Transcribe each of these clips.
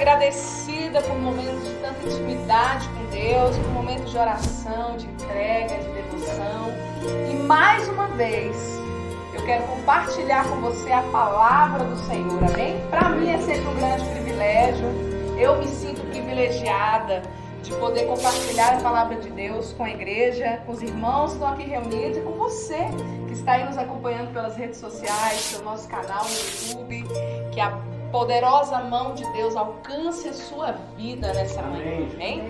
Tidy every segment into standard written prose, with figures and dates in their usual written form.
agradecida por momentos de tanta intimidade com Deus, por momentos de oração, de entrega, de devoção. E mais uma vez, eu quero compartilhar com você a palavra do Senhor, amém? Para mim é sempre um grande privilégio, eu me sinto privilegiada de poder compartilhar a palavra de Deus com a igreja, com os irmãos que estão aqui reunidos e com você que está aí nos acompanhando pelas redes sociais, pelo nosso canal no YouTube, que a poderosa mão de Deus alcance a sua vida nessa manhã, amém?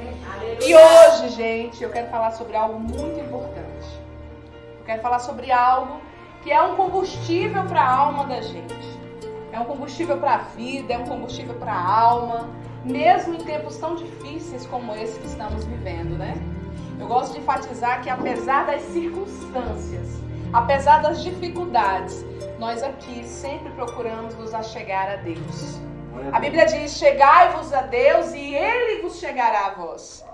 E hoje, gente, eu quero falar sobre algo muito importante. Eu quero falar sobre algo que é um combustível para a alma da gente. É um combustível para a vida, é um combustível para a alma, mesmo em tempos tão difíceis como esse que estamos vivendo, né? Eu gosto de enfatizar que apesar das circunstâncias, apesar das dificuldades, nós aqui sempre procuramos nos achegar a Deus. A Bíblia diz, chegai-vos a Deus e Ele vos chegará a vós.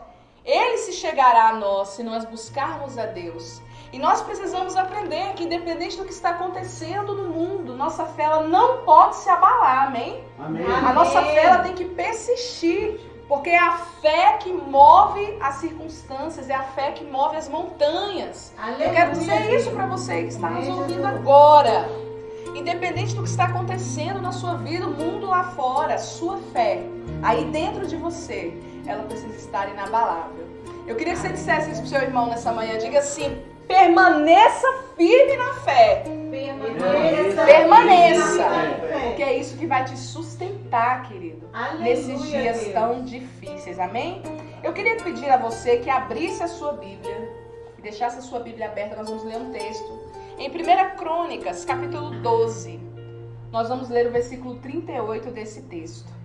Ele se chegará a nós se nós buscarmos a Deus. E nós precisamos aprender que independente do que está acontecendo no mundo, nossa fé ela não pode se abalar, amém? Amém. A nossa fé ela tem que persistir, porque é a fé que move as circunstâncias, é a fé que move as montanhas. Eu quero dizer isso para você que está nos ouvindo agora. Independente do que está acontecendo na sua vida, o mundo lá fora, a sua fé, aí dentro de você, ela precisa estar inabalável. Eu queria que você dissesse isso para o seu irmão nessa manhã. Diga assim, permaneça firme na fé. Permaneça. Porque é isso que vai te sustentar, querido. Aleluia, nesses dias Deus. Tão difíceis, amém? Eu queria pedir a você que abrisse a sua Bíblia e deixasse a sua Bíblia aberta. Nós vamos ler um texto em 1 Crônicas, capítulo 12. Nós vamos ler o versículo 38 desse texto.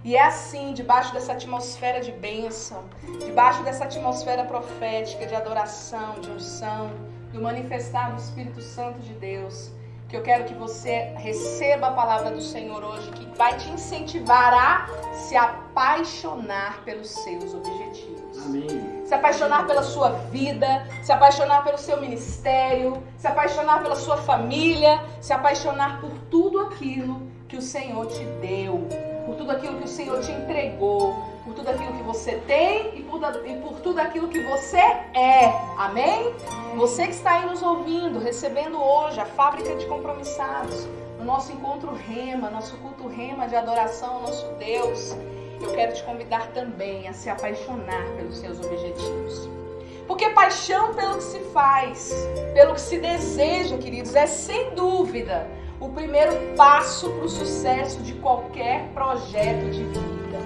E é assim, debaixo dessa atmosfera de bênção, debaixo dessa atmosfera profética, de adoração, de unção, do manifestar do Espírito Santo de Deus, que eu quero que você receba a palavra do Senhor hoje, que vai te incentivar a se apaixonar pelos seus objetivos. Amém. Se apaixonar pela sua vida, se apaixonar pelo seu ministério, se apaixonar pela sua família, se apaixonar por tudo aquilo que o Senhor te deu, por tudo aquilo que o Senhor te entregou, por tudo aquilo que você tem e por tudo aquilo que você é. Amém? Você que está aí nos ouvindo, recebendo hoje a Fábrica de Compromissados, no nosso encontro Rema, nosso culto Rema de adoração ao nosso Deus, eu quero te convidar também a se apaixonar pelos seus objetivos. Porque paixão pelo que se faz, pelo que se deseja, queridos, é sem dúvida o primeiro passo para o sucesso de qualquer projeto de vida.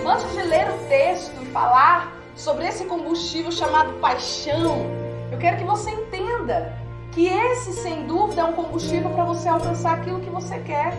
Antes de ler o texto e falar sobre esse combustível chamado paixão, eu quero que você entenda que esse, sem dúvida, é um combustível para você alcançar aquilo que você quer.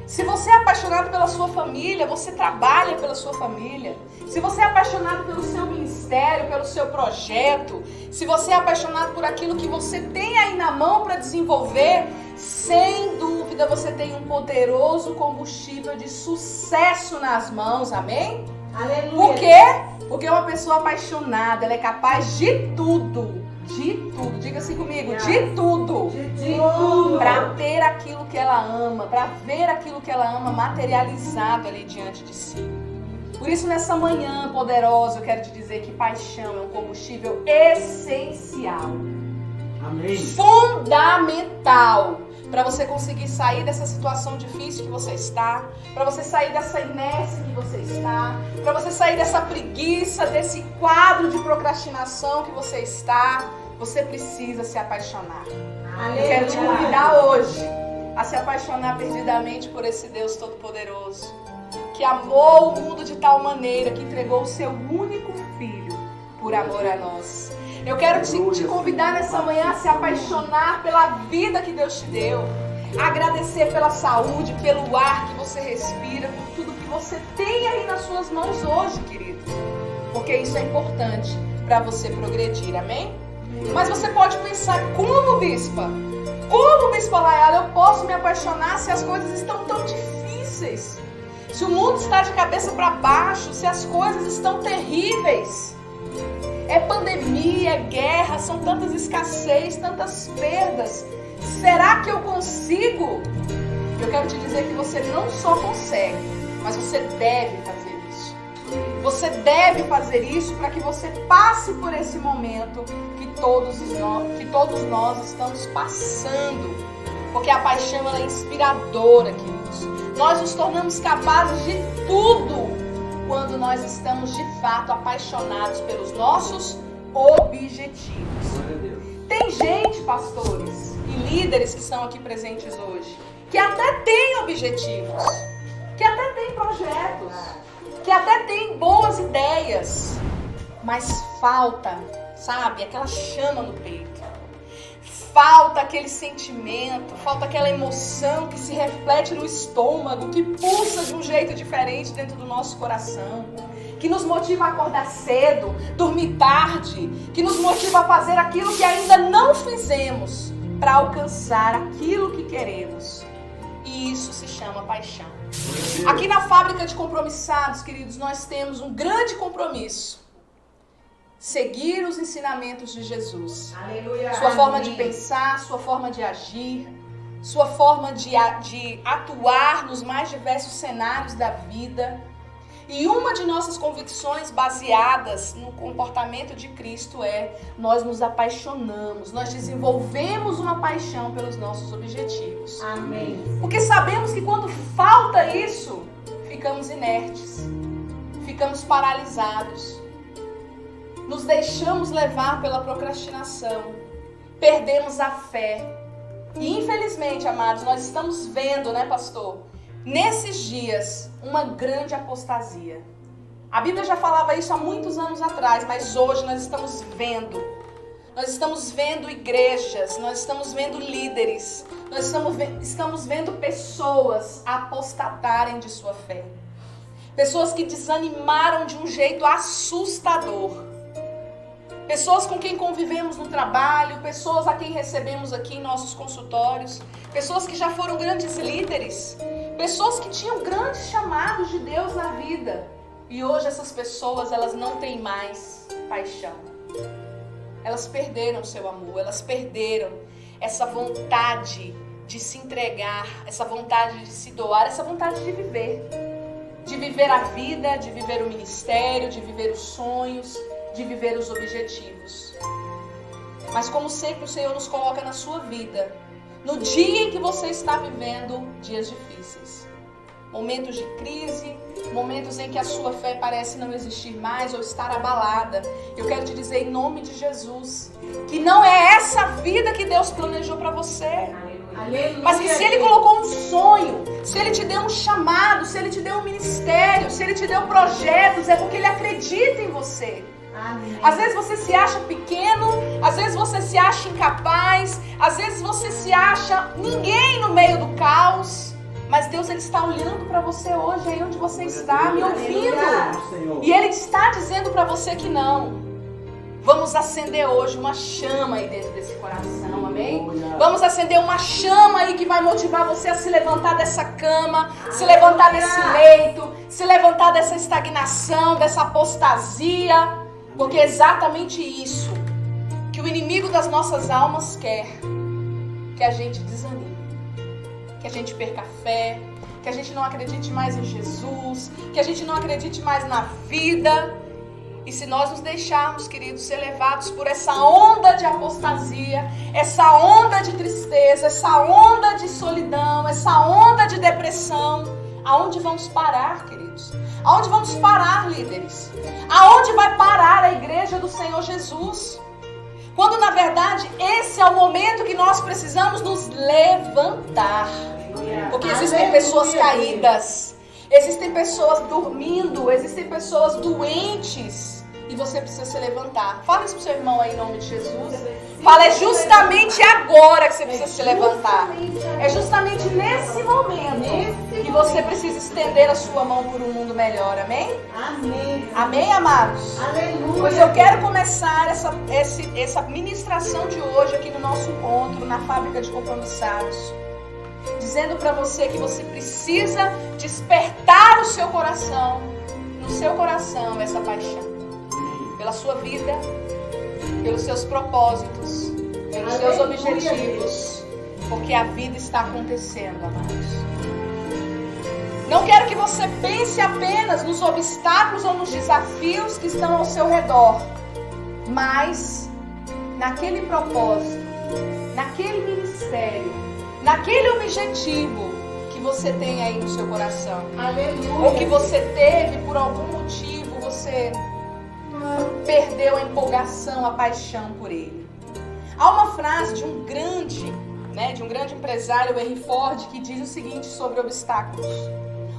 Se você é apaixonado pela sua família, você trabalha pela sua família. Se você é apaixonado pelo seu ministério, pelo seu projeto, se você é apaixonado por aquilo que você tem aí na mão para desenvolver, sem dúvida você tem um poderoso combustível de sucesso nas mãos, amém? Aleluia. Por quê? Porque uma pessoa apaixonada, ela é capaz de tudo. De tudo, diga assim comigo, de tudo. De tudo. Para ter aquilo que ela ama, para ver aquilo que ela ama materializado ali diante de si. Por isso, nessa manhã poderosa, eu quero te dizer que paixão é um combustível essencial. Amém. Fundamental para você conseguir sair dessa situação difícil que você está, para você sair dessa inércia que você está, para você sair dessa preguiça, desse quadro de procrastinação que você está. Você precisa se apaixonar. Aleluia. Eu quero te convidar hoje a se apaixonar perdidamente por esse Deus Todo-Poderoso, que amou o mundo de tal maneira que entregou o seu único Filho por amor a nós. Eu quero te convidar nessa manhã a se apaixonar pela vida que Deus te deu, agradecer pela saúde, pelo ar que você respira, por tudo que você tem aí nas suas mãos hoje, querido, porque isso é importante para você progredir, amém? Mas você pode pensar, como bispa Layara, eu posso me apaixonar se as coisas estão tão difíceis? Se o mundo está de cabeça para baixo, se as coisas estão terríveis? É pandemia, é guerra, são tantas escassez, tantas perdas. Será que eu consigo? Eu quero te dizer que você não só consegue, mas você deve fazer isso. Você deve fazer isso para que você passe por esse momento que todos nós estamos passando. Porque a paixão ela é inspiradora, queridos. Nós nos tornamos capazes de tudo quando nós estamos de fato apaixonados pelos nossos objetivos. Tem gente, pastores e líderes que estão aqui presentes hoje, que até tem objetivos, que até tem projetos, que até tem boas ideias, mas falta, sabe, aquela chama no peito. Falta aquele sentimento, falta aquela emoção que se reflete no estômago, que pulsa de um jeito diferente dentro do nosso coração, que nos motiva a acordar cedo, dormir tarde, que nos motiva a fazer aquilo que ainda não fizemos para alcançar aquilo que queremos. E isso se chama paixão. Aqui na Fábrica de Compromissados, queridos, nós temos um grande compromisso. Seguir os ensinamentos de Jesus. Aleluia. Sua forma de pensar, sua forma de agir, sua forma de atuar nos mais diversos cenários da vida. E uma de nossas convicções baseadas no comportamento de Cristo é: nós nos apaixonamos, nós desenvolvemos uma paixão pelos nossos objetivos. Amém. Porque sabemos que quando falta isso, ficamos inertes, ficamos paralisados. Nos deixamos levar pela procrastinação, perdemos a fé. E infelizmente, amados, nós estamos vendo, né, pastor, nesses dias, uma grande apostasia. A Bíblia já falava isso há muitos anos atrás, mas hoje nós estamos vendo. Nós estamos vendo igrejas, nós estamos vendo líderes, nós estamos vendo pessoas apostatarem de sua fé. Pessoas que desanimaram de um jeito assustador. Pessoas com quem convivemos no trabalho, pessoas a quem recebemos aqui em nossos consultórios, pessoas que já foram grandes líderes, pessoas que tinham grandes chamados de Deus na vida. E hoje essas pessoas, elas não têm mais paixão. Elas perderam seu amor, elas perderam essa vontade de se entregar, essa vontade de se doar, essa vontade de viver. De viver a vida, de viver o ministério, de viver os sonhos, de viver os objetivos. Mas como sempre o Senhor nos coloca na sua vida, no dia em que você está vivendo dias difíceis, momentos de crise, momentos em que a sua fé parece não existir mais ou estar abalada, eu quero te dizer em nome de Jesus, que não é essa vida que Deus planejou para você. Aleluia. Mas que se Ele colocou um sonho, se Ele te deu um chamado, se Ele te deu um ministério, se Ele te deu projetos, é porque Ele acredita em você. Amém. Às vezes você se acha pequeno, às vezes você se acha incapaz, às vezes você se acha ninguém no meio do caos, mas Deus ele está olhando para você hoje, aí onde você está, me ouvindo, e Ele está dizendo para você que não. Vamos acender hoje uma chama aí dentro desse coração, amém? Vamos acender uma chama aí que vai motivar você a se levantar dessa cama, se levantar desse leito, se levantar dessa estagnação, dessa apostasia. Porque é exatamente isso que o inimigo das nossas almas quer. Que a gente desanime, que a gente perca a fé, que a gente não acredite mais em Jesus, que a gente não acredite mais na vida. E se nós nos deixarmos, queridos, ser levados por essa onda de apostasia, essa onda de tristeza, essa onda de solidão, essa onda de depressão, aonde vamos parar, queridos? Aonde vamos parar, líderes? Aonde vai parar a igreja do Senhor Jesus? Quando, na verdade, esse é o momento que nós precisamos nos levantar. Porque existem pessoas caídas, existem pessoas dormindo, existem pessoas doentes. E você precisa se levantar. Fala isso pro seu irmão aí em nome de Jesus. Fala, é justamente agora que você precisa se levantar. É justamente nesse momento que você precisa estender a sua mão por um mundo melhor. Amém? Amém. Amém, amados? Aleluia. Pois eu quero começar essa ministração de hoje aqui no nosso encontro na Fábrica de Compromissados, dizendo para você que você precisa despertar o seu coração, no seu coração, essa paixão. Pela sua vida, pelos seus propósitos, pelos seus objetivos, porque a vida está acontecendo, amados. Não quero que você pense apenas nos obstáculos ou nos desafios que estão ao seu redor, mas naquele propósito, naquele ministério, naquele objetivo que você tem aí no seu coração. Aleluia. Ou que você teve por algum motivo, você perdeu a empolgação, a paixão por ele. Há uma frase de um grande empresário, Henry Ford, que diz o seguinte sobre obstáculos: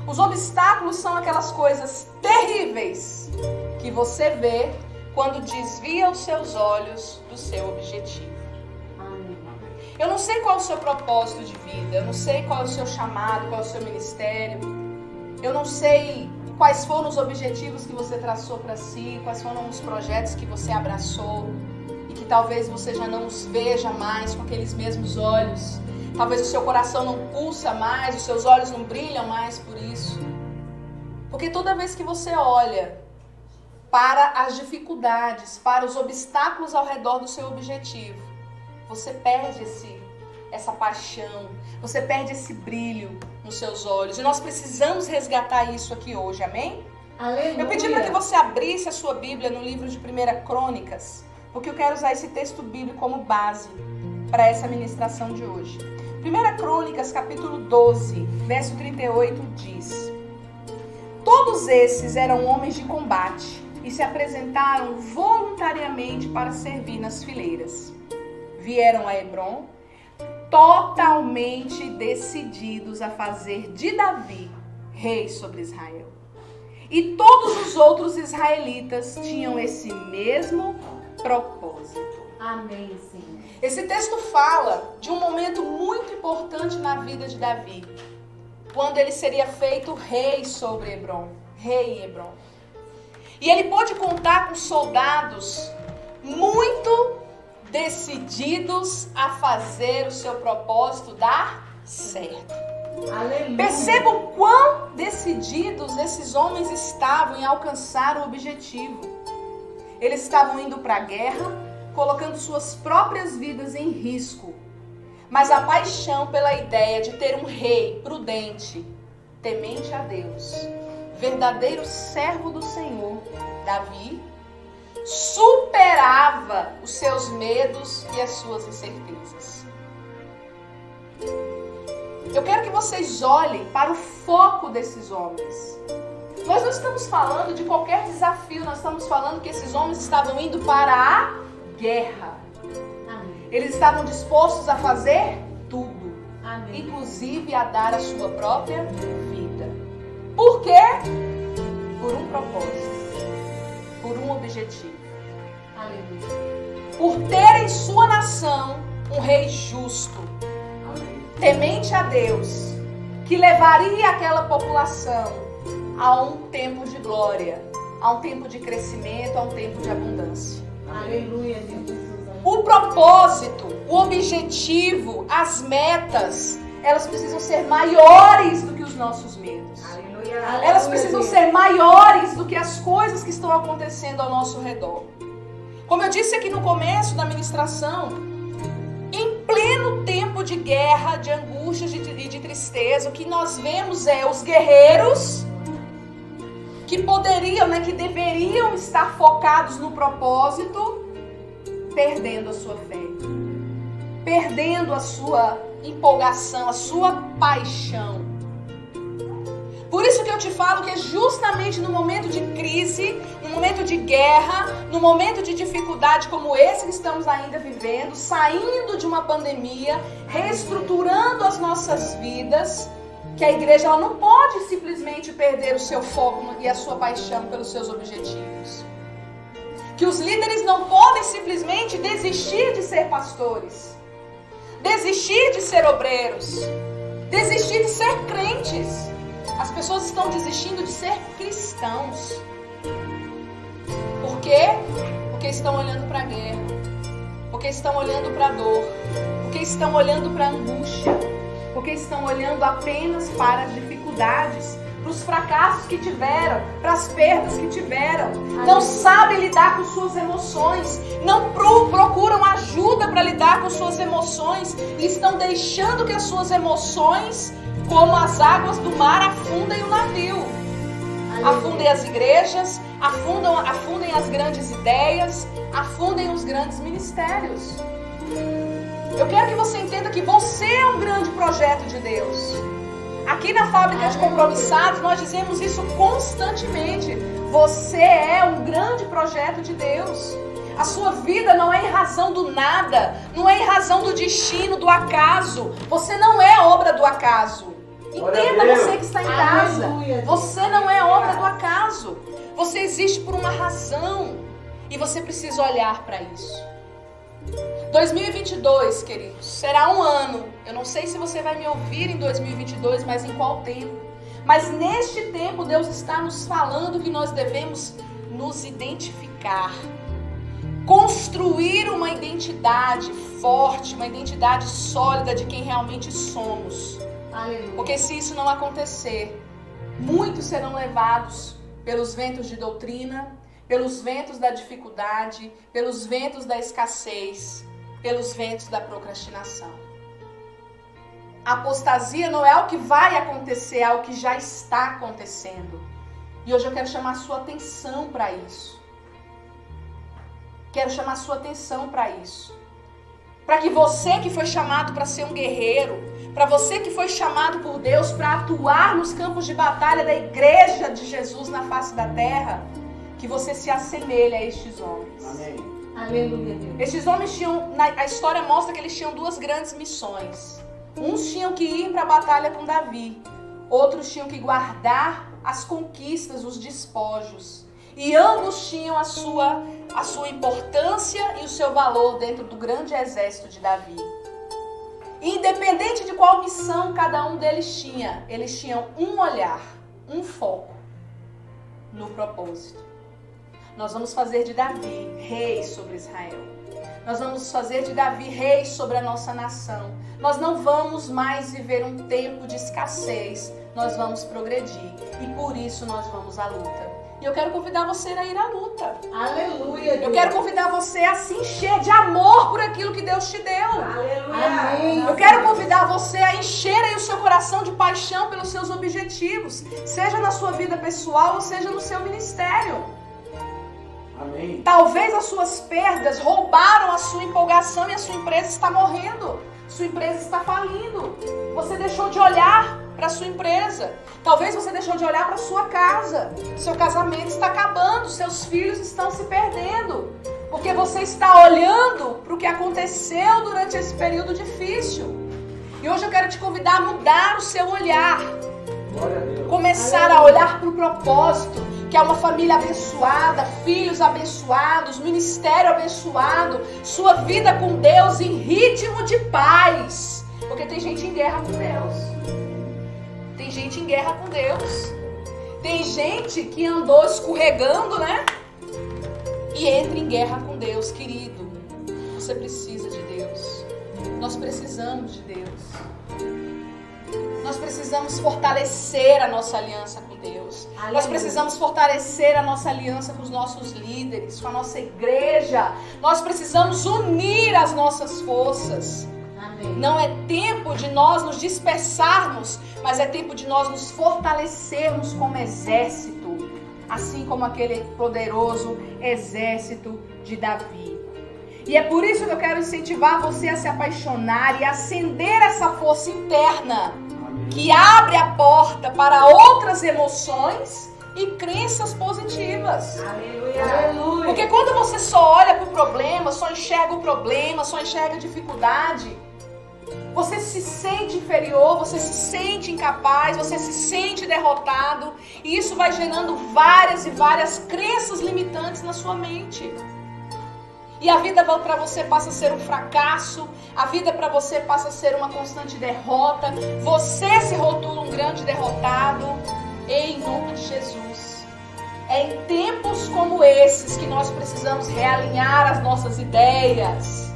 os obstáculos são aquelas coisas terríveis que você vê quando desvia os seus olhos do seu objetivo. Eu não sei qual é o seu propósito de vida, eu não sei qual é o seu chamado, qual é o seu ministério, eu não sei quais foram os objetivos que você traçou para si, quais foram os projetos que você abraçou e que talvez você já não os veja mais com aqueles mesmos olhos. Talvez o seu coração não pulsa mais, os seus olhos não brilham mais por isso. Porque toda vez que você olha para as dificuldades, para os obstáculos ao redor do seu objetivo, você perde essa paixão, você perde esse brilho nos seus olhos. E nós precisamos resgatar isso aqui hoje, amém? Aleluia. Eu pedi para que você abrisse a sua Bíblia no livro de 1 Crônicas, porque eu quero usar esse texto bíblico como base para essa ministração de hoje. 1 Crônicas, capítulo 12, verso 38, diz: todos esses eram homens de combate e se apresentaram voluntariamente para servir nas fileiras. Vieram a Hebrom totalmente decididos a fazer de Davi rei sobre Israel. E todos os outros israelitas tinham esse mesmo propósito. Amém, Senhor. Esse texto fala de um momento muito importante na vida de Davi, quando ele seria feito rei sobre Hebrom, rei em Hebrom. E ele pôde contar com soldados muito decididos a fazer o seu propósito dar certo. Aleluia. Perceba o quão decididos esses homens estavam em alcançar o objetivo. Eles estavam indo para a guerra, colocando suas próprias vidas em risco. Mas a paixão pela ideia de ter um rei prudente, temente a Deus, verdadeiro servo do Senhor, Davi, superava os seus medos e as suas incertezas. Eu quero que vocês olhem para o foco desses homens. Nós não estamos falando de qualquer desafio, nós estamos falando que esses homens estavam indo para a guerra. Amém. Eles estavam dispostos a fazer tudo, Amém. inclusive a dar a sua própria vida. Por quê? Por um propósito, por um objetivo. Aleluia. Por ter em sua nação um rei justo, temente a Deus, que levaria aquela população a um tempo de glória, a um tempo de crescimento, a um tempo de abundância. Aleluia, Deus Jesus. O propósito, o objetivo, as metas, elas precisam ser maiores do que os nossos medos. Aleluia. Elas precisam ser maiores do que as coisas que estão acontecendo ao nosso redor. Como eu disse aqui no começo da ministração, em pleno tempo de guerra, de angústia e de tristeza, o que nós vemos é os guerreiros que poderiam, que deveriam estar focados no propósito, perdendo a sua fé, perdendo a sua empolgação, a sua paixão. Por isso que eu te falo que é justamente no momento de crise, no momento de guerra, no momento de dificuldade como esse que estamos ainda vivendo, saindo de uma pandemia, reestruturando as nossas vidas, que a igreja ela não pode simplesmente perder o seu foco e a sua paixão pelos seus objetivos. Que os líderes não podem simplesmente desistir de ser pastores, desistir de ser obreiros, desistir de ser crentes. As pessoas estão desistindo de ser cristãos. Por quê? Porque estão olhando para a guerra, porque estão olhando para a dor, porque estão olhando para a angústia, porque estão olhando apenas para as dificuldades, para os fracassos que tiveram, para as perdas que tiveram. Não sabem lidar com suas emoções, não procuram ajuda para lidar com suas emoções e estão deixando que as suas emoções como as águas do mar afundem o navio. Afundem as igrejas, afundem as grandes ideias, afundem os grandes ministérios. Eu quero que você entenda que você é um grande projeto de Deus. Aqui na Fábrica de Compromissados, nós dizemos isso constantemente. Você é um grande projeto de Deus. A sua vida não é em razão do nada, não é em razão do destino, do acaso. Você não é obra do acaso. Entenda, você que está em casa. Você não é obra do acaso. Você existe por uma razão. E você precisa olhar para isso. 2022, queridos, será um ano. Eu não sei se você vai me ouvir em 2022, mas em qual tempo. Mas neste tempo, Deus está nos falando que nós devemos nos identificar. Construir uma identidade forte, uma identidade sólida de quem realmente somos. Aleluia. Porque se isso não acontecer, muitos serão levados pelos ventos de doutrina, pelos ventos da dificuldade, pelos ventos da escassez, pelos ventos da procrastinação. A apostasia não é o que vai acontecer, é o que já está acontecendo. E hoje eu quero chamar a sua atenção para isso. Quero chamar a sua atenção para isso. Para que você que foi chamado para ser um guerreiro, para você que foi chamado por Deus para atuar nos campos de batalha da igreja de Jesus na face da terra, que você se assemelhe a estes homens. Amém. Aleluia, Deus. Estes homens tinham, a história mostra que eles tinham duas grandes missões. Uns tinham que ir para a batalha com Davi, outros tinham que guardar as conquistas, os despojos. E ambos tinham a sua importância e o seu valor dentro do grande exército de Davi. Independente de qual missão cada um deles tinha, eles tinham um olhar, um foco no propósito. Nós vamos fazer de Davi rei sobre Israel. Nós vamos fazer de Davi rei sobre a nossa nação. Nós não vamos mais viver um tempo de escassez. Nós vamos progredir. E por isso nós vamos à luta. E eu quero convidar você a ir à luta. Aleluia, Deus. Eu quero convidar você a se encher de amor por aquilo que Deus te deu. Amém. Eu quero convidar você a encher aí o seu coração de paixão pelos seus objetivos. Seja na sua vida pessoal ou seja no seu ministério. Amém. Talvez as suas perdas roubaram a sua empolgação e a sua empresa está morrendo. Sua empresa está falindo. Você deixou de olhar para a sua empresa. Talvez você deixou de olhar para a sua casa. Seu casamento está acabando. Seus filhos estão se perdendo. Porque você está olhando para o que aconteceu durante esse período difícil. E hoje eu quero te convidar a mudar o seu olhar. Glória a Deus. Começar a olhar para o propósito, que é uma família abençoada, filhos abençoados, ministério abençoado, sua vida com Deus em ritmo de paz. Porque tem gente em guerra com Deus. Tem gente em guerra com Deus. Tem gente que andou escorregando, né? E entra em guerra com Deus, querido. Você precisa de Deus. Nós precisamos de Deus. Nós precisamos fortalecer a nossa aliança com Deus. Aleluia. Nós precisamos fortalecer a nossa aliança com os nossos líderes, com a nossa igreja. Nós precisamos unir as nossas forças. Amém. Não é tempo de nós nos dispersarmos, mas é tempo de nós nos fortalecermos como exército, assim como aquele poderoso exército de Davi. E é por isso que eu quero incentivar você a se apaixonar e acender essa força interna que abre a porta para outras emoções e crenças positivas. Aleluia. Aleluia. Porque quando você só olha para o problema, só enxerga o problema, só enxerga a dificuldade, você se sente inferior, você se sente incapaz, você se sente derrotado. E isso vai gerando várias e várias crenças limitantes na sua mente. E a vida para você passa a ser um fracasso, a vida para você passa a ser uma constante derrota. Você se rotula um grande derrotado. Em nome de Jesus. É em tempos como esses que nós precisamos realinhar as nossas ideias,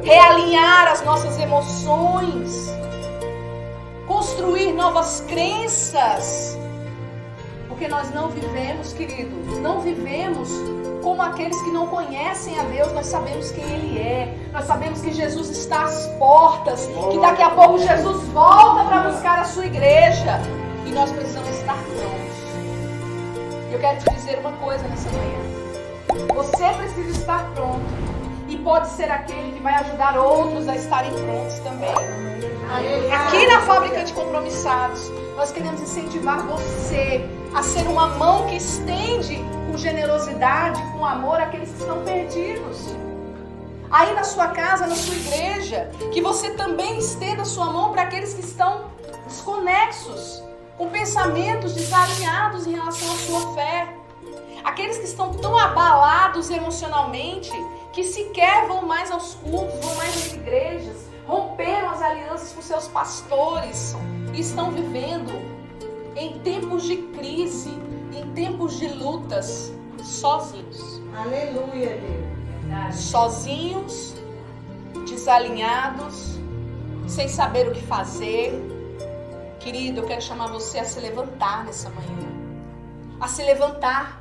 realinhar as nossas emoções, construir novas crenças. Porque nós não vivemos, querido, não vivemos como aqueles que não conhecem a Deus, nós sabemos quem Ele é. Nós sabemos que Jesus está às portas, que daqui a pouco Jesus volta para buscar a sua igreja. E nós precisamos estar prontos. E eu quero te dizer uma coisa nessa manhã. Você precisa estar pronto. E pode ser aquele que vai ajudar outros a estarem prontos também. Aqui na Fábrica de Compromissados, nós queremos incentivar você a ser uma mão que estende com generosidade, com amor, àqueles que estão perdidos. Aí na sua casa, na sua igreja, que você também estenda a sua mão para aqueles que estão desconexos, com pensamentos desalinhados em relação à sua fé. Aqueles que estão tão abalados emocionalmente que sequer vão mais aos cultos, vão mais às igrejas, romperam as alianças com seus pastores e estão vivendo em tempos de crise, em tempos de lutas, sozinhos. Aleluia, Deus. Sozinhos, desalinhados, sem saber o que fazer. Querido, eu quero chamar você a se levantar nessa manhã, a se levantar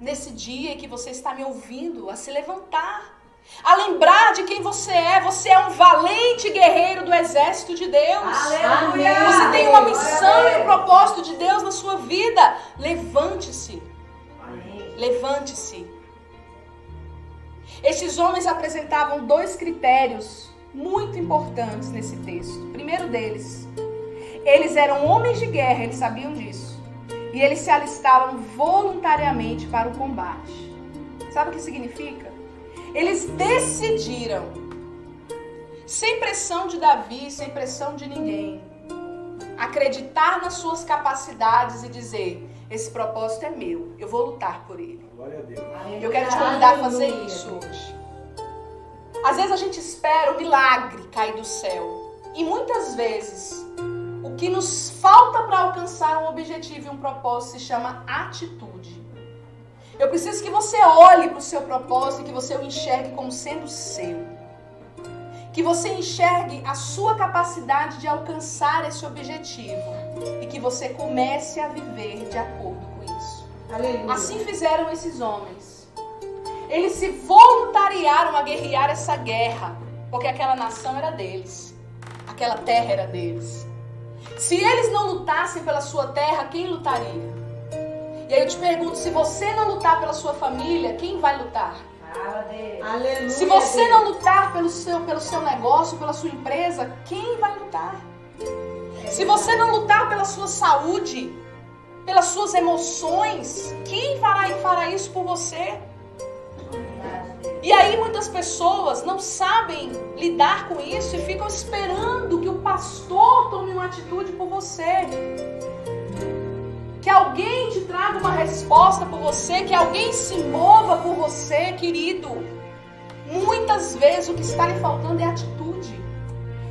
nesse dia em que você está me ouvindo, a se levantar, a lembrar de quem você é. Você é um valente guerreiro do exército de Deus. Aleluia. Você tem uma missão e um propósito de Deus na sua vida. Levante-se. Levante-se. Estes homens apresentavam 2 critérios muito importantes nesse texto. O primeiro deles, eles eram homens de guerra, eles sabiam disso. E eles se alistaram voluntariamente para o combate. Sabe o que significa? Eles decidiram, sem pressão de Davi, sem pressão de ninguém, acreditar nas suas capacidades e dizer: esse propósito é meu, eu vou lutar por ele. Glória a Deus. Eu quero te convidar a fazer isso hoje. Às vezes a gente espera o milagre cair do céu. E muitas vezes o que nos falta para alcançar um objetivo e um propósito se chama atitude. Eu preciso que você olhe para o seu propósito e que você o enxergue como sendo seu. Que você enxergue a sua capacidade de alcançar esse objetivo. E que você comece a viver de acordo com isso. Aleluia. Assim fizeram esses homens. Eles se voluntariaram a guerrear essa guerra. Porque aquela nação era deles. Aquela terra era deles. Se eles não lutassem pela sua terra, quem lutaria? E aí eu te pergunto, se você não lutar pela sua família, quem vai lutar? Aleluia. Se você não lutar pelo seu negócio, pela sua empresa, quem vai lutar? Se você não lutar pela sua saúde, pelas suas emoções, quem fará isso por você? E aí muitas pessoas não sabem lidar com isso e ficam esperando que o pastor tome uma atitude por você. Que alguém te traga uma resposta por você, que alguém se mova por você, querido. Muitas vezes o que está lhe faltando é atitude.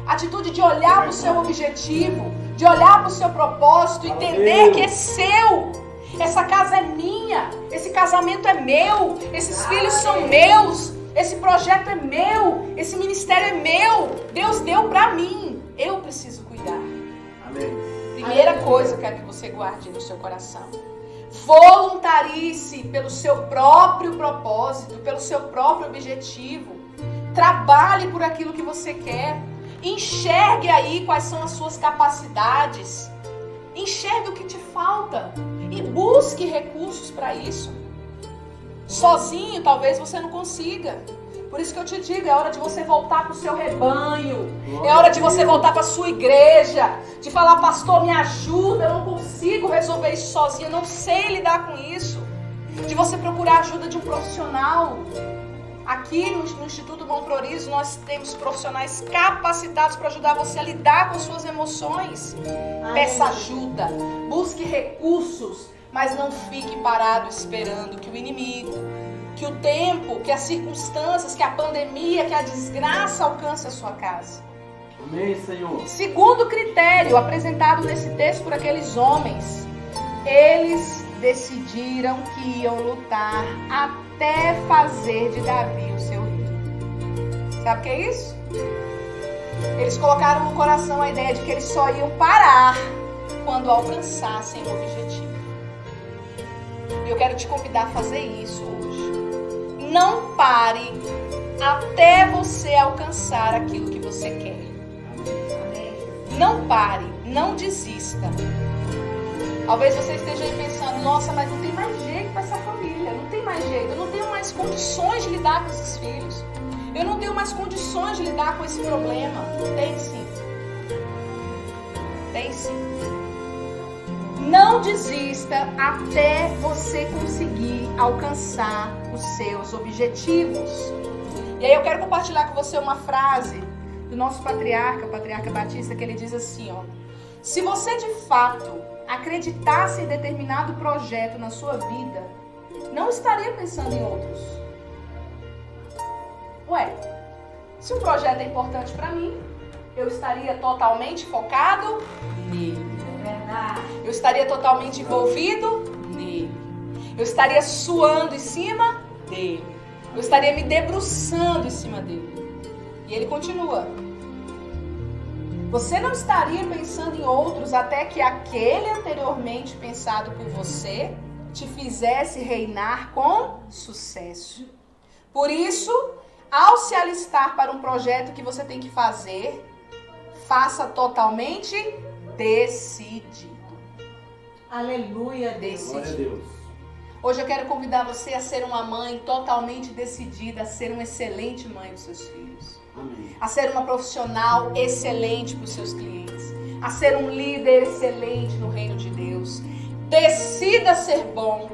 Atitude de olhar para o seu objetivo, de olhar para o seu propósito, entender que é seu. Essa casa é minha, esse casamento é meu, esses filhos são meus, esse projeto é meu, esse ministério é meu. Deus deu para mim, eu preciso cuidar. Amém. Primeira coisa que eu quero que você guarde no seu coração. Voluntarie-se pelo seu próprio propósito, pelo seu próprio objetivo. Trabalhe por aquilo que você quer. Enxergue aí quais são as suas capacidades. Enxergue o que te falta e busque recursos para isso. Sozinho talvez você não consiga. Por isso que eu te digo, é hora de você voltar para o seu rebanho. É hora de você voltar para a sua igreja. De falar: pastor, me ajuda, eu não consigo resolver isso sozinho, eu não sei lidar com isso. De você procurar a ajuda de um profissional. Aqui no Instituto Bom Florizo nós temos profissionais capacitados para ajudar você a lidar com suas emoções. Peça ajuda, busque recursos, mas não fique parado esperando que o inimigo, que o tempo, que as circunstâncias, que a pandemia, que a desgraça alcance a sua casa. Amém, Senhor. Segundo critério apresentado nesse texto por aqueles homens, eles decidiram que iam lutar até fazer de Davi o seu rei. Sabe o que é isso? Eles colocaram no coração a ideia de que eles só iam parar quando alcançassem o objetivo. E eu quero te convidar a fazer isso hoje. não pare até você alcançar aquilo que você quer. Não pare, não desista. Talvez você esteja aí pensando, nossa, mas não tem mais jeito para essa família, não tem mais jeito, eu não tenho mais condições de lidar com esses filhos, eu não tenho mais condições de lidar com esse problema. Tem sim. Tem sim. Não desista até você conseguir alcançar os seus objetivos. E aí eu quero compartilhar com você uma frase do nosso patriarca, o patriarca Batista, que ele diz assim, ó: se você de fato acreditasse em determinado projeto na sua vida, não estaria pensando em outros. Ué, se um projeto é importante para mim, eu estaria totalmente focado nele. É verdade. Eu estaria totalmente envolvido nele. Eu estaria suando em cima dele. Eu estaria me debruçando em cima dele. E ele continua: você não estaria pensando em outros até que aquele anteriormente pensado por você te fizesse reinar com sucesso. Por isso, ao se alistar para um projeto que você tem que fazer, faça totalmente decidido. Aleluia, decidido. Glória a Deus. Hoje eu quero convidar você a ser uma mãe totalmente decidida, a ser uma excelente mãe dos seus filhos. Amém. A ser uma profissional excelente para os seus clientes, a ser um líder excelente no reino de Deus. Decida ser bom,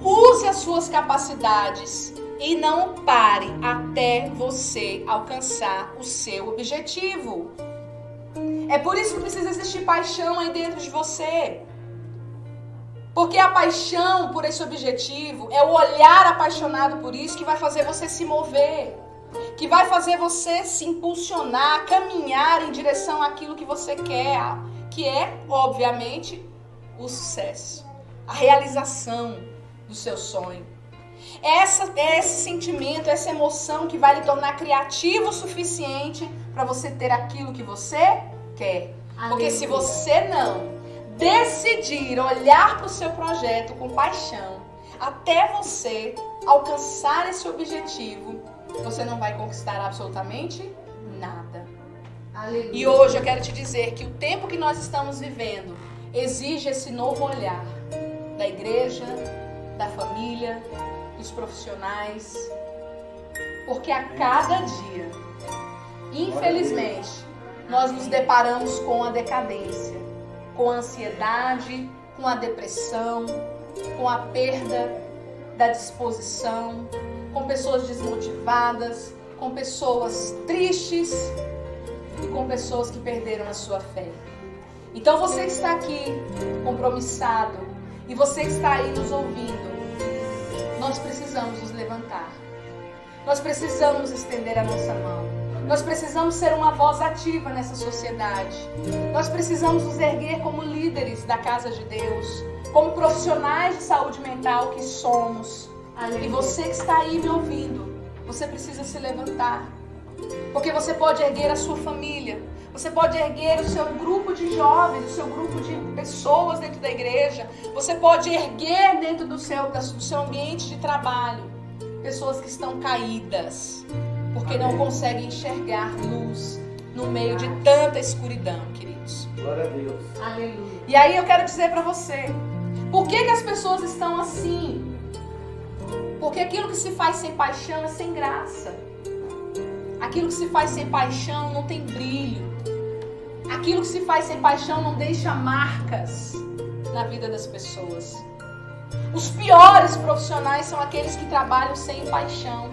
use as suas capacidades e não pare até você alcançar o seu objetivo. É por isso que precisa existir paixão aí dentro de você. Porque a paixão por esse objetivo é o olhar apaixonado por isso que vai fazer você se mover, que vai fazer você se impulsionar, caminhar em direção àquilo que você quer, que é, obviamente, o sucesso, a realização do seu sonho. É esse sentimento, essa emoção que vai lhe tornar criativo o suficiente para você ter aquilo que você quer. Porque se você não decidir olhar para o seu projeto com paixão, até você alcançar esse objetivo, você não vai conquistar absolutamente nada. Aleluia. E hoje eu quero te dizer que o tempo que nós estamos vivendo exige esse novo olhar da igreja, da família, dos profissionais, porque a cada dia, infelizmente, nós nos deparamos com a decadência, com a ansiedade, com a depressão, com a perda da disposição, com pessoas desmotivadas, com pessoas tristes e com pessoas que perderam a sua fé. Então você que está aqui compromissado e você que está aí nos ouvindo, nós precisamos nos levantar. Nós precisamos estender a nossa mão. Nós precisamos ser uma voz ativa nessa sociedade. Nós precisamos nos erguer como líderes da casa de Deus, como profissionais de saúde mental que somos. E você que está aí me ouvindo, você precisa se levantar. Porque você pode erguer a sua família, você pode erguer o seu grupo de jovens, o seu grupo de pessoas dentro da igreja, você pode erguer dentro do seu ambiente de trabalho pessoas que estão caídas, porque não conseguem enxergar luz no meio de tanta escuridão, queridos. Glória a Deus. Aleluia. E aí eu quero dizer para você, por que as pessoas estão assim? Porque aquilo que se faz sem paixão é sem graça. Aquilo que se faz sem paixão não tem brilho. Aquilo que se faz sem paixão não deixa marcas na vida das pessoas. Os piores profissionais são aqueles que trabalham sem paixão,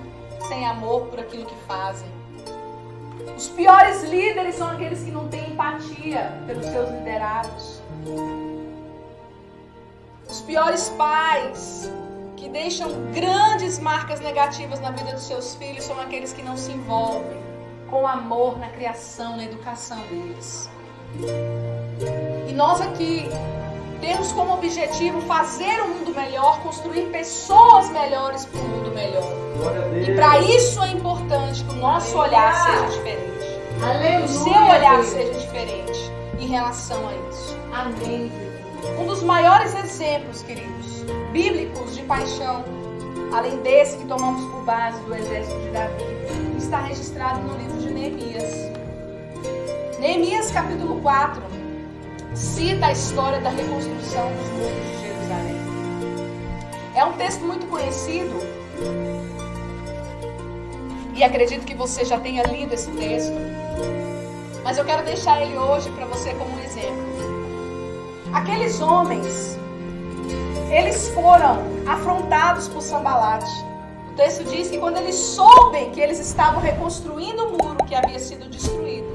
sem amor por aquilo que fazem. Os piores líderes são aqueles que não têm empatia pelos seus liderados. Os piores pais que deixam grandes marcas negativas na vida dos seus filhos são aqueles que não se envolvem com amor na criação, na educação deles. E nós aqui temos como objetivo fazer um mundo melhor, construir pessoas melhores para um mundo melhor. E para isso é importante que o nosso olhar seja diferente. Aleluia. Que o seu olhar seja diferente em relação a isso. Amém. Um dos maiores exemplos, queridos, bíblicos de paixão, além desse que tomamos por base do exército de Davi, está registrado no livro de Neemias. Neemias capítulo 4 cita a história da reconstrução dos muros de Jerusalém. É um texto muito conhecido e acredito que você já tenha lido esse texto, mas eu quero deixar ele hoje para você como um exemplo. Aqueles homens, eles foram afrontados por Sambalate. O texto diz que quando eles soubem que eles estavam reconstruindo o muro que havia sido destruído,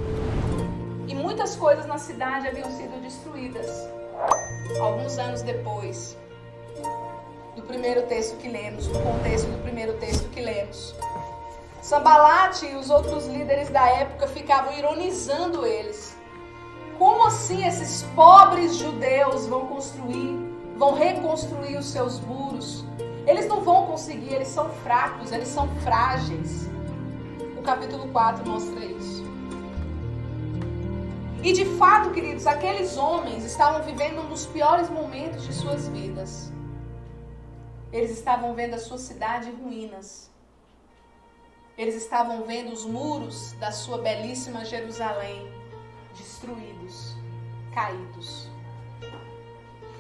e muitas coisas na cidade haviam sido destruídas, alguns anos depois do primeiro texto que lemos, no contexto do primeiro texto que lemos, Sambalate e os outros líderes da época ficavam ironizando eles. Como assim esses pobres judeus vão reconstruir os seus muros? Eles não vão conseguir, eles são fracos, eles são frágeis. O capítulo 4 mostra isso. E de fato, queridos, aqueles homens estavam vivendo um dos piores momentos de suas vidas. Eles estavam vendo a sua cidade em ruínas. Eles estavam vendo os muros da sua belíssima Jerusalém destruídos, caídos.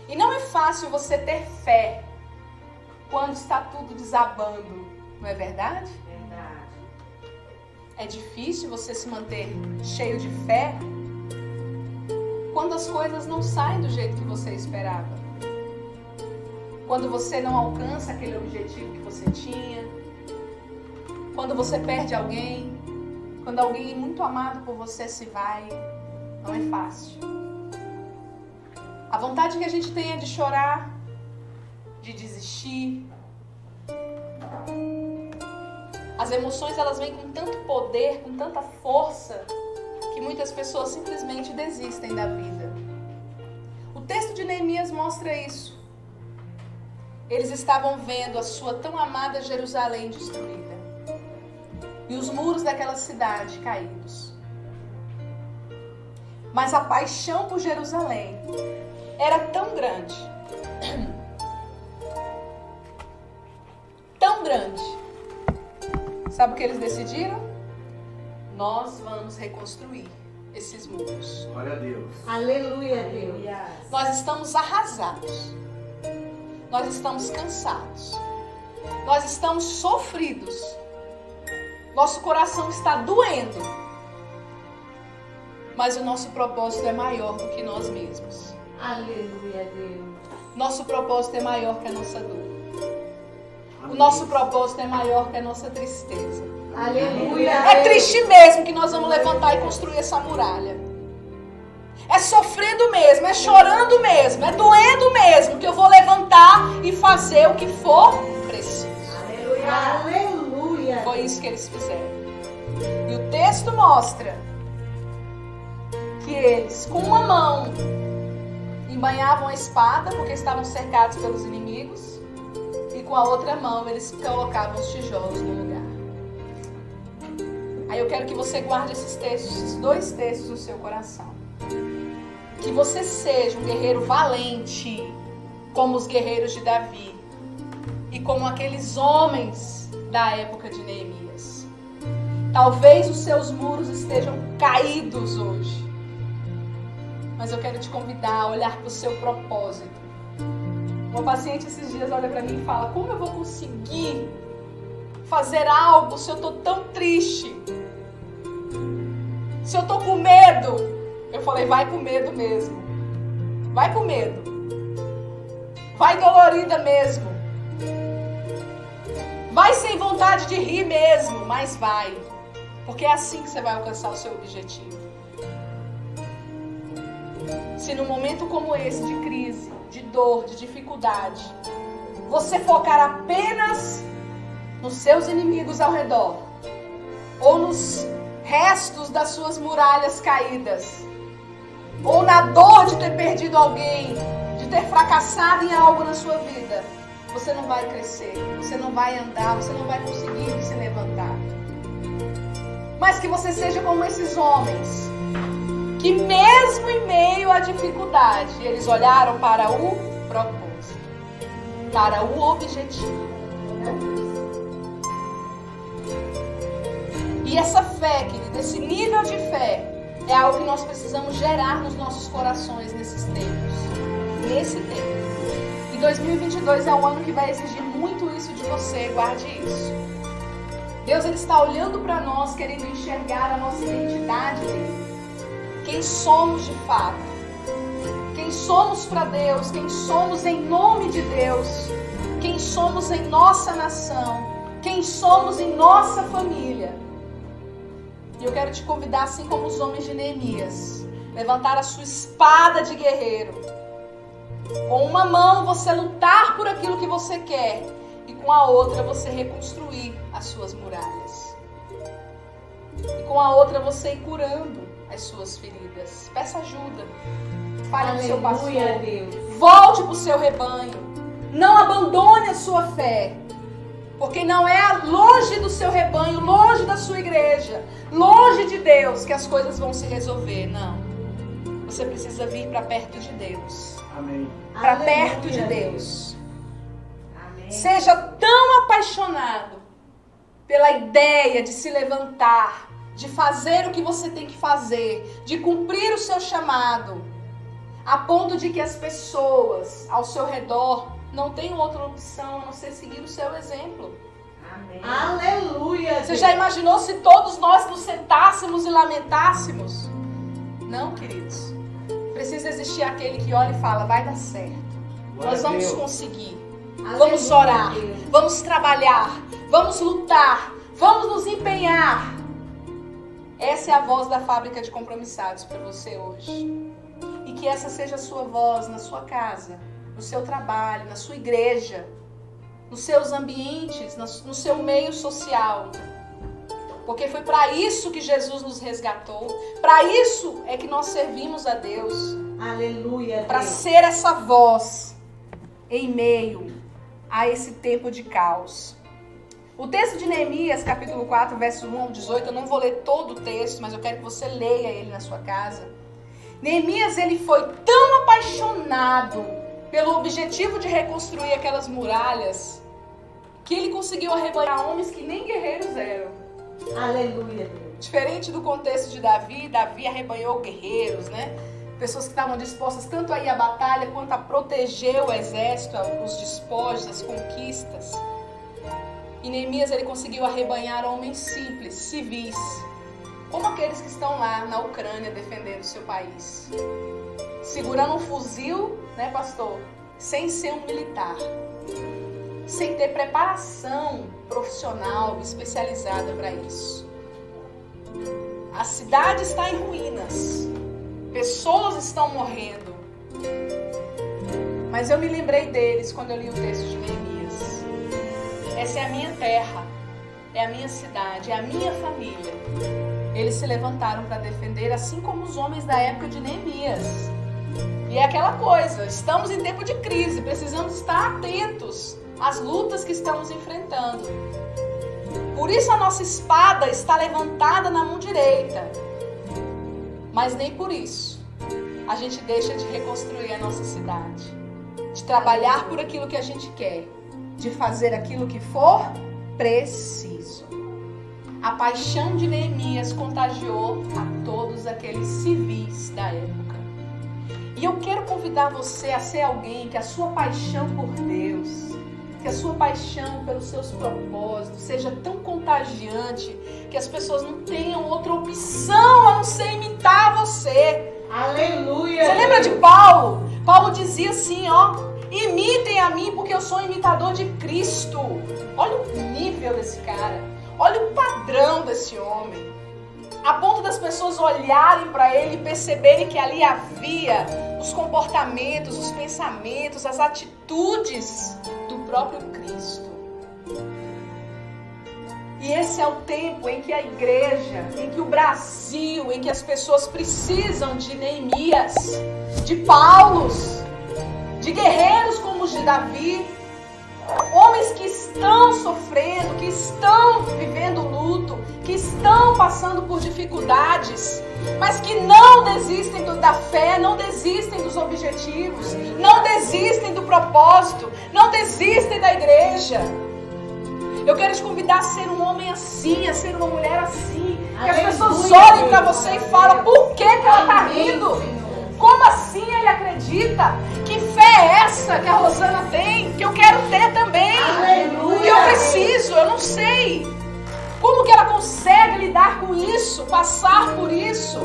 E não é fácil você ter fé quando está tudo desabando, não é verdade? Verdade. É difícil você se manter cheio de fé quando as coisas não saem do jeito que você esperava. Quando você não alcança aquele objetivo que você tinha. Quando você perde alguém. Quando alguém muito amado por você se vai. Não é fácil. A vontade que a gente tem é de chorar, de desistir. As emoções, elas vêm com tanto poder, com tanta força, que muitas pessoas simplesmente desistem da vida. O texto de Neemias mostra isso. Eles estavam vendo a sua tão amada Jerusalém destruída e os muros daquela cidade caídos. Mas a paixão por Jerusalém era tão grande, tão grande. Sabe o que eles decidiram? Nós vamos reconstruir esses muros. Glória a Deus. Aleluia, Deus. Nós estamos arrasados. Nós estamos cansados. Nós estamos sofridos. Nosso coração está doendo. Mas o nosso propósito é maior do que nós mesmos. Aleluia, Deus. Nosso propósito é maior que a nossa dor. O nosso propósito é maior que a nossa tristeza. Aleluia. É triste mesmo que nós vamos levantar e construir essa muralha. É sofrendo mesmo, é chorando mesmo, é doendo mesmo que eu vou levantar e fazer o que for preciso. Aleluia. Foi isso que eles fizeram. E o texto mostra que eles, com uma mão, embainhavam a espada porque estavam cercados pelos inimigos, e com a outra mão eles colocavam os tijolos no lugar. Aí eu quero que você guarde esses textos, esses dois textos no seu coração. Que você seja um guerreiro valente, como os guerreiros de Davi e como aqueles homens da época de Neemias. Talvez os seus muros estejam caídos hoje, mas eu quero te convidar a olhar para o seu propósito. Uma paciente esses dias olha para mim e fala: como eu vou conseguir fazer algo se eu estou tão triste? Se eu estou com medo? Eu falei: vai com medo mesmo. Vai com medo. Vai dolorida mesmo. Vai sem vontade de rir mesmo, mas vai. Porque é assim que você vai alcançar o seu objetivo. Se num momento como esse de crise, de dor, de dificuldade, você focar apenas nos seus inimigos ao redor, ou nos restos das suas muralhas caídas, ou na dor de ter perdido alguém, de ter fracassado em algo na sua vida, você não vai crescer, você não vai andar, você não vai conseguir se levantar. Mas que você seja como esses homens, que mesmo em meio à dificuldade, eles olharam para o propósito, para o objetivo. E essa fé, querido, esse nível de fé é algo que nós precisamos gerar nos nossos corações nesses tempos. Nesse tempo. E 2022 é um ano que vai exigir muito isso de você, guarde isso. Deus, Ele está olhando para nós, querendo enxergar a nossa identidade dele. Quem somos de fato. Quem somos para Deus, quem somos em nome de Deus. Quem somos em nossa nação. Quem somos em nossa família. E eu quero te convidar, assim como os homens de Neemias, levantar a sua espada de guerreiro. Com uma mão você lutar por aquilo que você quer. E com a outra você reconstruir as suas muralhas. E com a outra você ir curando as suas feridas. Peça ajuda. Fale com o seu pastor. Deus. Volte para o seu rebanho. Não abandone a sua fé. Porque não é longe do seu rebanho, longe da sua igreja, longe de Deus que as coisas vão se resolver. Não. Você precisa vir para perto de Deus. Amém. Para perto de Deus. Amém. Seja tão apaixonado pela ideia de se levantar, de fazer o que você tem que fazer, de cumprir o seu chamado, a ponto de que as pessoas ao seu redor não tenham outra opção a não ser seguir o seu exemplo. Amém. Aleluia. Você já imaginou se todos nós nos sentássemos e lamentássemos? Não, queridos. Precisa existir aquele que olha e fala, vai dar certo. Nós vamos conseguir. Vamos orar. Vamos trabalhar. Vamos lutar. Vamos nos empenhar. Essa é a voz da fábrica de compromissados para você hoje. E que essa seja a sua voz na sua casa, no seu trabalho, na sua igreja, nos seus ambientes, no seu meio social. Porque foi para isso que Jesus nos resgatou. Para isso é que nós servimos a Deus. Aleluia. Para ser essa voz em meio a esse tempo de caos. O texto de Neemias, capítulo 4, verso 1 ao 18, eu não vou ler todo o texto, mas eu quero que você leia ele na sua casa. Neemias, ele foi tão apaixonado pelo objetivo de reconstruir aquelas muralhas, que ele conseguiu arrebanhar homens que nem guerreiros eram. Aleluia. Diferente do contexto de Davi, Davi arrebanhou guerreiros, né? Pessoas que estavam dispostas tanto a ir à batalha quanto a proteger o exército, os despojos, as conquistas. E Neemias, ele conseguiu arrebanhar homens simples, civis, como aqueles que estão lá na Ucrânia defendendo o seu país. Segurando um fuzil, né, pastor? Sem ser um militar. Sem ter preparação profissional especializada para isso. A cidade está em ruínas. Pessoas estão morrendo. Mas eu me lembrei deles quando eu li o texto de Neemias. Essa é a minha terra, é a minha cidade, é a minha família. Eles se levantaram para defender, assim como os homens da época de Neemias. E é aquela coisa, estamos em tempo de crise, precisamos estar atentos às lutas que estamos enfrentando. Por isso a nossa espada está levantada na mão direita. Mas nem por isso a gente deixa de reconstruir a nossa cidade, de trabalhar por aquilo que a gente quer, de fazer aquilo que for preciso. A paixão de Neemias contagiou a todos aqueles civis da época. E eu quero convidar você a ser alguém que a sua paixão por Deus, que a sua paixão pelos seus propósitos seja tão contagiante que as pessoas não tenham outra opção a não ser imitar você. Aleluia. Você lembra de Paulo? Paulo dizia assim, ó, imitem a mim porque eu sou imitador de Cristo. Olha o nível desse cara. Olha o padrão desse homem. A ponto das pessoas olharem para ele e perceberem que ali havia os comportamentos, os pensamentos, as atitudes do próprio Cristo. E esse é o tempo em que a igreja, em que o Brasil, em que as pessoas precisam de Neemias, de Paulos, de guerreiros como os de Davi, homens que estão sofrendo, que estão vivendo luto, que estão passando por dificuldades, mas que não desistem da fé, não desistem dos objetivos, não desistem do propósito, não desistem da igreja. Eu quero te convidar a ser um homem assim, a ser uma mulher assim. Que as Aleluia, pessoas olhem pra Deus. você e falem, por que ela tá Amém, rindo? Senhor. Como assim ele acredita? Que fé é essa que a Rosana tem? Que eu quero ter também. Aleluia. Que eu preciso, eu não sei. Como que ela consegue lidar com isso? Passar por isso?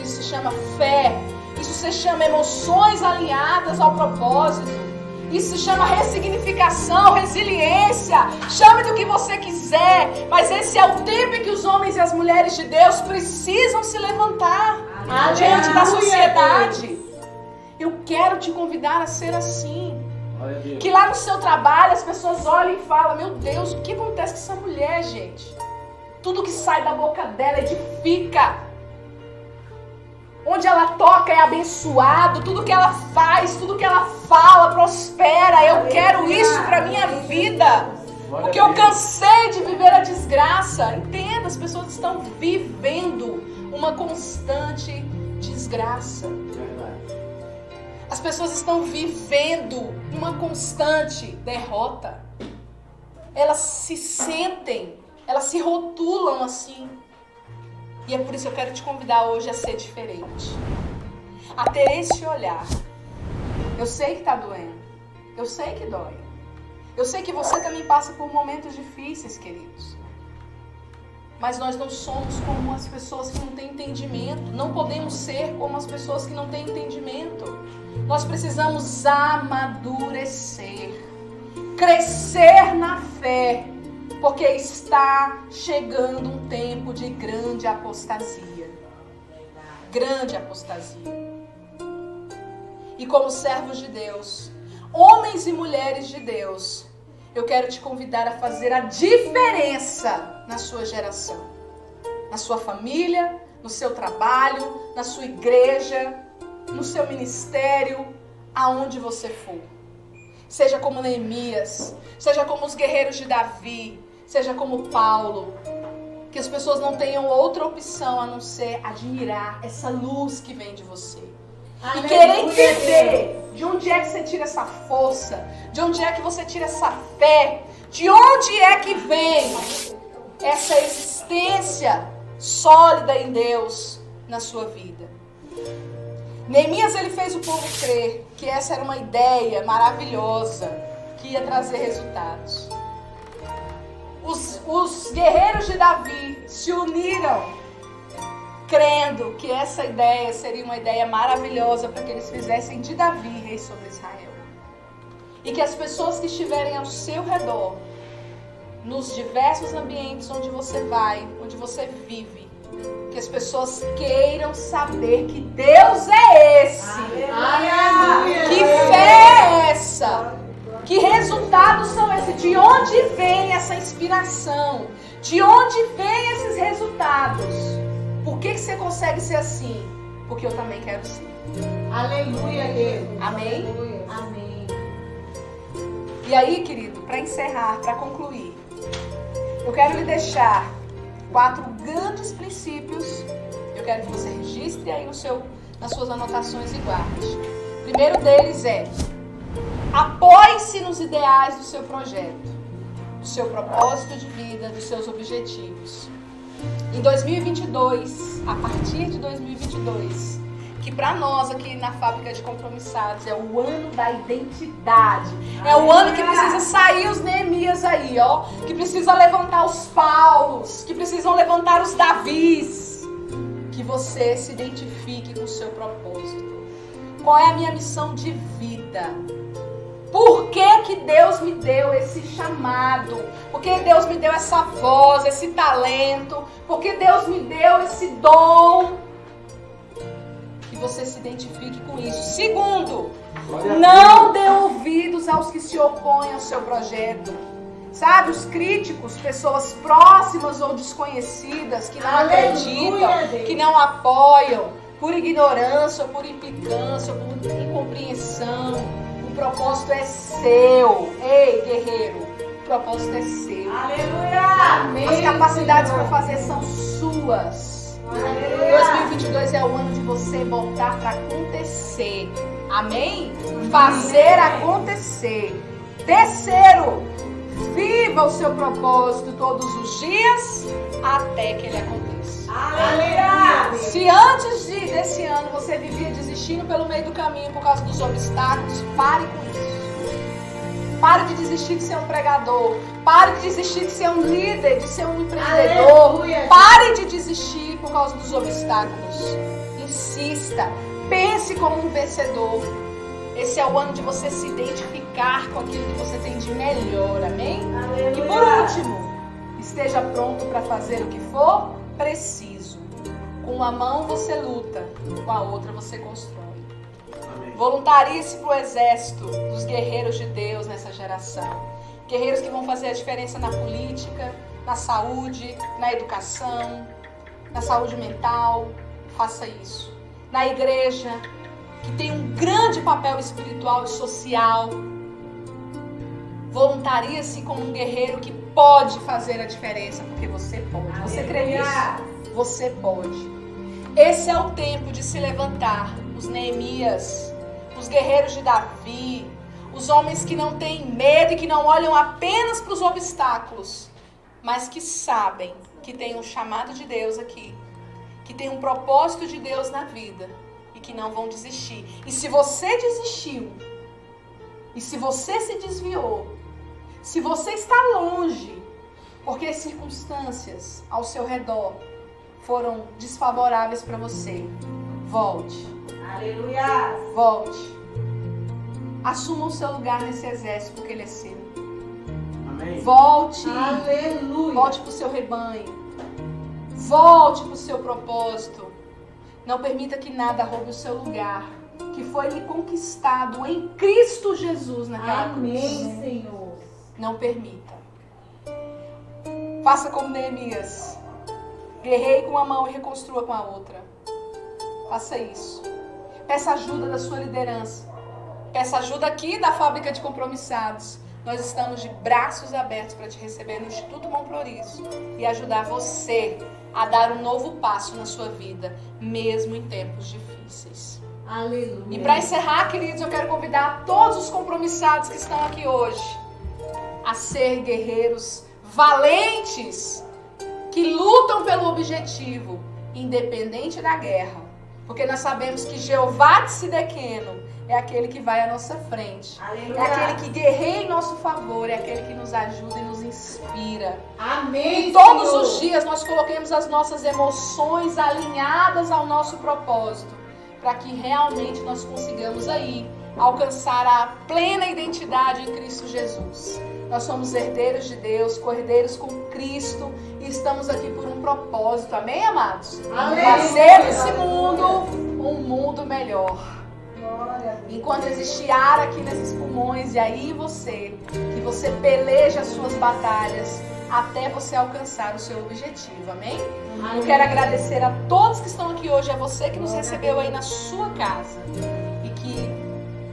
Isso se chama fé. Isso se chama emoções alinhadas ao propósito. Isso se chama ressignificação, resiliência. Chame do que você quiser. Mas esse é o tempo em que os homens e as mulheres de Deus precisam se levantar diante da sociedade. Eu quero te convidar a ser assim. Glória a Deus. Que lá no seu trabalho as pessoas olhem e falam, meu Deus, o que acontece com essa mulher, gente? Tudo que sai da boca dela edifica. Onde ela toca é abençoado, tudo que ela faz, tudo que ela fala prospera. Eu quero isso para minha vida. Porque eu cansei de viver a desgraça. Entenda, as pessoas estão vivendo uma constante desgraça. Verdade. As pessoas estão vivendo uma constante derrota. Elas se sentem, elas se rotulam assim. E é por isso que eu quero te convidar hoje a ser diferente. A ter esse olhar. Eu sei que tá doendo. Eu sei que dói. Eu sei que você também passa por momentos difíceis, queridos. Mas nós não somos como as pessoas que não têm entendimento. Não podemos ser como as pessoas que não têm entendimento. Nós precisamos amadurecer. Crescer na fé. Porque está chegando um tempo de grande apostasia. Grande apostasia. E como servos de Deus, homens e mulheres de Deus, eu quero te convidar a fazer a diferença na sua geração. Na sua família, no seu trabalho, na sua igreja, no seu ministério, aonde você for. Seja como Neemias, seja como os guerreiros de Davi, seja como Paulo. Que as pessoas não tenham outra opção a não ser admirar essa luz que vem de você. E querer entender de onde é que você tira essa força, de onde é que você tira essa fé, de onde é que vem essa existência sólida em Deus na sua vida. Neemias, ele fez o povo crer que essa era uma ideia maravilhosa que ia trazer resultados. Os guerreiros de Davi se uniram crendo que essa ideia seria uma ideia maravilhosa para que eles fizessem de Davi rei sobre Israel. E que as pessoas que estiverem ao seu redor, nos diversos ambientes onde você vai, onde você vive, que as pessoas queiram saber que Deus é esse. Aleluia. Que fé é essa? Que resultados são esses? De onde vem essa inspiração? De onde vem esses resultados? Por que você consegue ser assim? Porque eu também quero ser. Aleluia, Deus. Amém? Amém. E aí, querido, para encerrar, para concluir, eu quero lhe deixar 4 grandes princípios. Eu quero que você registre aí nas suas anotações e guarde. O primeiro deles é: apoie-se nos ideais do seu projeto, do seu propósito de vida, dos seus objetivos. Em 2022, a partir de 2022, que para nós aqui na Fábrica de Compromissados é o ano da identidade. É o ano que precisa sair os Neemias aí, ó. Que precisa levantar os Paulos, que precisam levantar os Davis. Que você se identifique com o seu propósito. Qual é a minha missão de vida? Por que Deus me deu esse chamado? Por que Deus me deu essa voz, esse talento? Por que Deus me deu esse dom? Que você se identifique com isso. Segundo, não dê ouvidos aos que se opõem ao seu projeto. Sabe, os críticos, pessoas próximas ou desconhecidas que não acreditam, que não apoiam, por ignorância, ou por implicância, ou por incompreensão. O propósito é seu. Ei, guerreiro, o propósito é seu. Aleluia. As capacidades para fazer são suas. Aleluia. 2022 é o ano de você botar para acontecer. Amém? Fazer acontecer. Terceiro, Viva o seu propósito todos os dias até que ele aconteça. Aleluia. Se antes desse ano você vivia desistindo pelo meio do caminho por causa dos obstáculos, pare com isso. Pare de desistir de ser um pregador. Pare de desistir de ser um líder, de ser um empreendedor. Aleluia. Pare de desistir por causa dos obstáculos. Insista. Pense como um vencedor. Esse é o ano de você se identificar com aquilo que você tem de melhor. Amém? E por último, esteja pronto para fazer o que for preciso. Com uma mão você luta, com a outra você constrói. Amém. Voluntarie-se para o exército dos guerreiros de Deus nessa geração. Guerreiros que vão fazer a diferença na política, na saúde, na educação, na saúde mental. Faça isso. Na igreja, que tem um grande papel espiritual e social. Voluntarie-se como um guerreiro que pode fazer a diferença, porque você pode. Você crê nisso? Você pode. Esse é o tempo de se levantar. Os Neemias, os guerreiros de Davi, os homens que não têm medo e que não olham apenas para os obstáculos, mas que sabem que tem um chamado de Deus aqui, que tem um propósito de Deus na vida e que não vão desistir. E se você desistiu, e se você se desviou, se você está longe, porque as circunstâncias ao seu redor foram desfavoráveis para você, volte. Aleluia. Volte. Assuma o seu lugar nesse exército, porque ele é seu. Amém. Volte. Aleluia. Volte para o seu rebanho. Volte para o seu propósito. Não permita que nada roube o seu lugar, que foi lhe conquistado em Cristo Jesus naquela cruz. Amém, Senhor. Não permita. Faça como Neemias. Guerreie com uma mão e reconstrua com a outra. Faça isso. Peça ajuda da sua liderança. Peça ajuda aqui da fábrica de compromissados. Nós estamos de braços abertos para te receber no Instituto Monfloriço e ajudar você a dar um novo passo na sua vida, mesmo em tempos difíceis. Aleluia. E para encerrar, queridos, eu quero convidar todos os compromissados que estão aqui hoje a ser guerreiros valentes, que lutam pelo objetivo, independente da guerra. Porque nós sabemos que Jeová Tsidkenu é aquele que vai à nossa frente. Aleluia. É aquele que guerreia em nosso favor, é aquele que nos ajuda e nos inspira. Amém, E todos Senhor. os dias nós coloquemos as nossas emoções alinhadas ao nosso propósito, para que realmente nós consigamos aí alcançar a plena identidade em Cristo Jesus. Nós somos herdeiros de Deus, cordeiros com Cristo e estamos aqui por um propósito, amém, amados? Amém. Fazer desse mundo um mundo melhor. Glória a Deus. Enquanto existir ar aqui nesses pulmões, e aí que você peleja as suas batalhas até você alcançar o seu objetivo, amém? Eu quero agradecer a todos que estão aqui hoje, a você que nos recebeu aí na sua casa. E que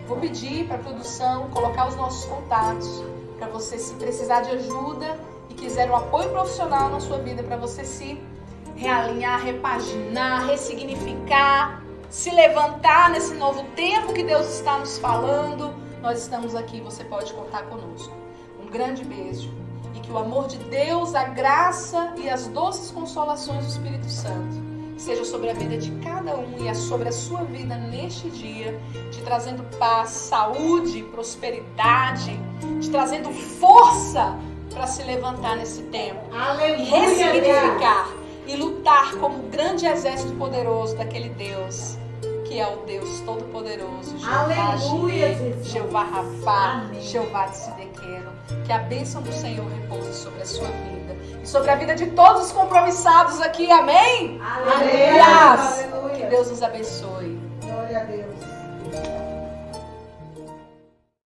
vou pedir para a produção colocar os nossos contatos, para você, se precisar de ajuda e quiser um apoio profissional na sua vida, para você se realinhar, repaginar, ressignificar, se levantar nesse novo tempo que Deus está nos falando. Nós estamos aqui, você pode contar conosco. Um grande beijo. E que o amor de Deus, a graça e as doces consolações do Espírito Santo seja sobre a vida de cada um e sobre a sua vida neste dia, te trazendo paz, saúde, prosperidade, te trazendo força para se levantar nesse tempo e Aleluia. ressignificar e lutar como um grande exército poderoso daquele Deus que é o Deus Todo-Poderoso, Jeová Aleluia, Jireh, Jesus. Jeová Rafá, Amém. Jeová Tsidkenu. Que a bênção do Senhor repouse sobre a sua vida e sobre a vida de todos os compromissados aqui, amém? Aleluia. Que Deus nos abençoe.